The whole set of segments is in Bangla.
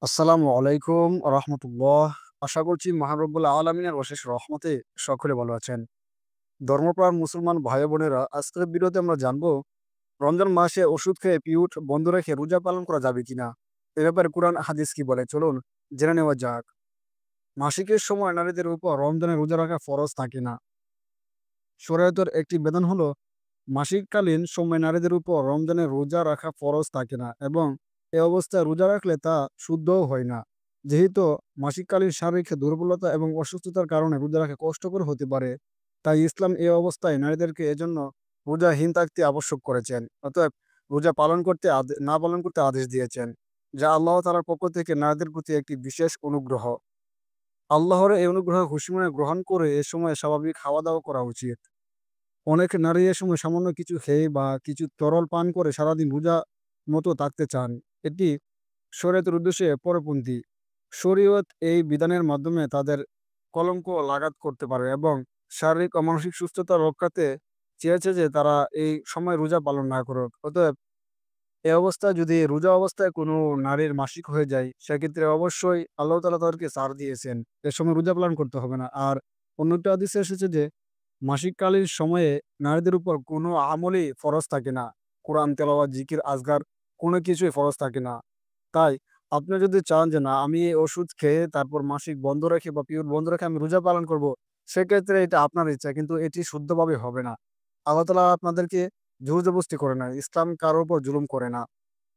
আসসালামু আলাইকুম রহমতুল্লাহ। আশা করছি মহান রব্বুল আলমিনের অশেষ রহমতে সকলে ভালো আছেন। ধর্মপ্রাণ মুসলমান ভাই বোনেরা, আজকের ভিডিওতে আমরা জানবো রমজান মাসে ওষুধ খেয়ে পিউট বন্ধ রেখে রোজা পালন করা যাবে কিনা। এ ব্যাপারে কোরআন হাদিস কি বলে চলুন জেনে নেওয়া যাক। মাসিকের সময় নারীদের উপর রমজানের রোজা রাখা ফরজ থাকে না। শরীয়তের একটি বিধান হলো মাসিককালীন সময় নারীদের উপর রমজানের রোজা রাখা ফরজ থাকে না এবং এ অবস্থায় রোজা রাখলে তা শুদ্ধও হয় না। যেহেতু মাসিককালীন শারীরিক দুর্বলতা এবং অসুস্থতার কারণে রোজা রাখা কষ্টকর হতে পারে, তাই ইসলাম এই অবস্থায় নারীদেরকে এজন্য রোজাহীন থাকতে আবশ্যক করেছেন। অতএব রোজা পালন করতে না পালন করতে আদেশ দিয়েছেন, যা আল্লাহ তাআলার পক্ষ থেকে নারীদের প্রতি একটি বিশেষ অনুগ্রহ। আল্লাহর এই অনুগ্রহ খুশি মনে গ্রহণ করে এ সময় স্বাভাবিক খাওয়া দাওয়া করা উচিত। অনেক নারী এ সময় সামান্য কিছু খেয়ে বা কিছু তরল পান করে সারাদিন রোজা মতো থাকতে চান। এটি শরীয়তের উদ্দেশ্যে পরপন্থী। শরীয়ত এই বিধানের মাধ্যমে তাদের কলঙ্ক লাঘাত করতে পারে এবং শারীরিক ও মানসিক সুস্থতা রক্ষাতে চেয়েছে যে তারা এই সময় রোজা পালন না করুক। অতএব এই অবস্থায় যদি রোজা অবস্থায় কোনো নারীর মাসিক হয়ে যায়, সেক্ষেত্রে অবশ্যই আল্লাহ তাআলা তাদেরকে ছাড় দিয়েছেন। এ সময় রোজা পালন করতে হবে না। আর অন্য একটা হাদিসে এসেছে যে মাসিককালীন সময়ে নারীদের উপর কোনো আমলই ফরজ থাকে না। কোরআন তেলাওয়াত, জিকির, আজকার কোনো কিছুই ফরজ থাকে না। তাই আপনি যদি চান যে না আমি এই ওষুধ খেয়ে তারপর মাসিক বন্ধ রেখে বা পিরিয়ড বন্ধ রেখে আমি রোজা পালন করব, সেক্ষেত্রে এটা আপনার ইচ্ছা। কিন্তু এটি শুদ্ধভাবে হবে না। আল্লাহ তাআলা আপনাদেরকে জোর-জবরদস্তি করে না। ইসলাম কারো উপর জুলুম করে না।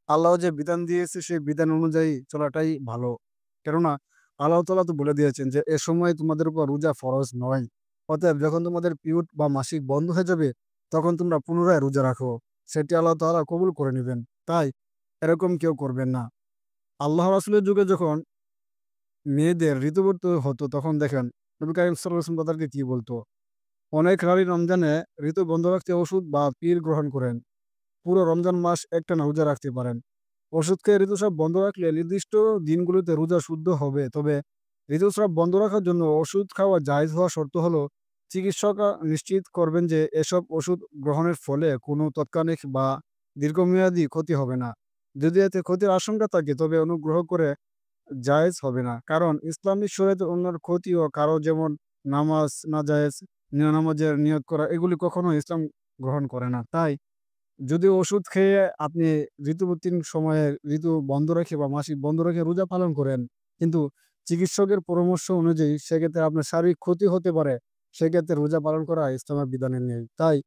আল্লাহ যে বিধান দিয়েছে সেই বিধান অনুযায়ী চলাটাই ভালো। কেননা আল্লাহ তাআলা তো বলে দিয়েছেন যে, "এ সময় তোমাদের উপর রোজা ফরজ নয়। অতএব যখন তোমাদের পিরিয়ড বা মাসিক বন্ধ হয়ে যাবে, তখন তোমরা পুনরায় রোজা রাখো।" সেটি আল্লাহ তাআলা কবুল করে নিবেন। তাই এরকম কেউ করবেন না। আল্লাহ রাসূলের যুগে যখন মেয়েদের ঋতুবতী হতো, তখন দেখেন নবী করিম সাল্লাল্লাহু আলাইহি ওয়াসাল্লাম তাদেরকে কি বলতো? অনেক নারী রমজানে ঋতু বন্ধ রাখতে ওষুধ বা পিল গ্রহণ করেন। পুরো রমজান মাস একটানা রোজা রাখতে পারেন। ওষুধ খেয়ে ঋতুস্রাব বন্ধ রাখলে নির্দিষ্ট দিনগুলোতে রোজা শুদ্ধ হবে। তবে ঋতুস্রাব বন্ধ রাখার জন্য ওষুধ খাওয়া জায়েজ হওয়া শর্ত হলো চিকিৎসকরা নিশ্চিত করবেন যে এসব ওষুধ গ্রহণের ফলে কোনো তাৎক্ষণিক বা দীর্ঘমেয়াদী ক্ষতি হবে না। যদি এতে ক্ষতির আশঙ্কা থাকে তবে অনুগ্রহ করে জায়েজ হবে না। কারণ ইসলামী শরীয়তে অন্যের ক্ষতি ও কারো যেমন নামাজ নাজায়েজ, নামাজের নিয়ত করা এগুলি কখনো ইসলাম গ্রহণ করে না। তাই যদি ওষুধ খেয়ে আপনি ঋতুবতীন সময়ে ঋতু বন্ধ রেখে বা মাসিক বন্ধ রেখে রোজা পালন করেন, কিন্তু চিকিৎসকের পরামর্শ অনুযায়ী সেক্ষেত্রে আপনার শারীরিক ক্ষতি হতে পারে। সেক্ষেত্রে রোজা পালন করা ইসলামের বিধানে নেই। তাই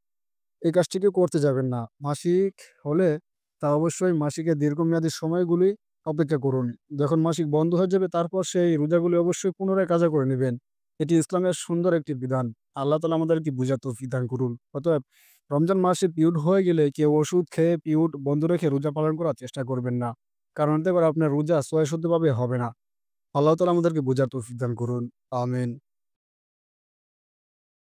এই কাজটিকে করতে যাবেন না। মাসিক হলে তা অবশ্যই মাসিকের দীর্ঘমেয়াদী সময়গুলি অপেক্ষা করুন। যখন মাসিক বন্ধ হয়ে যাবে তারপর সেই রোজাগুলি অবশ্যই পুনরায় কাজা করে নিবেন। এটি ইসলামের সুন্দর একটি বিধান। আল্লাহ তাআলা আমাদেরকে বুঝার তৌফিক দান করুন। অতএব রমজান মাসে পিরিয়ড হয়ে গেলে কেউ ওষুধ খেয়ে পিরিয়ড বন্ধ রেখে রোজা পালন করার চেষ্টা করবেন না। কারণ এতে করে আপনার রোজা সহিষ্ণুভাবে হবে না। আল্লাহ তাআলা আমাদেরকে বুঝার তৌফিক দান করুন। আমিন।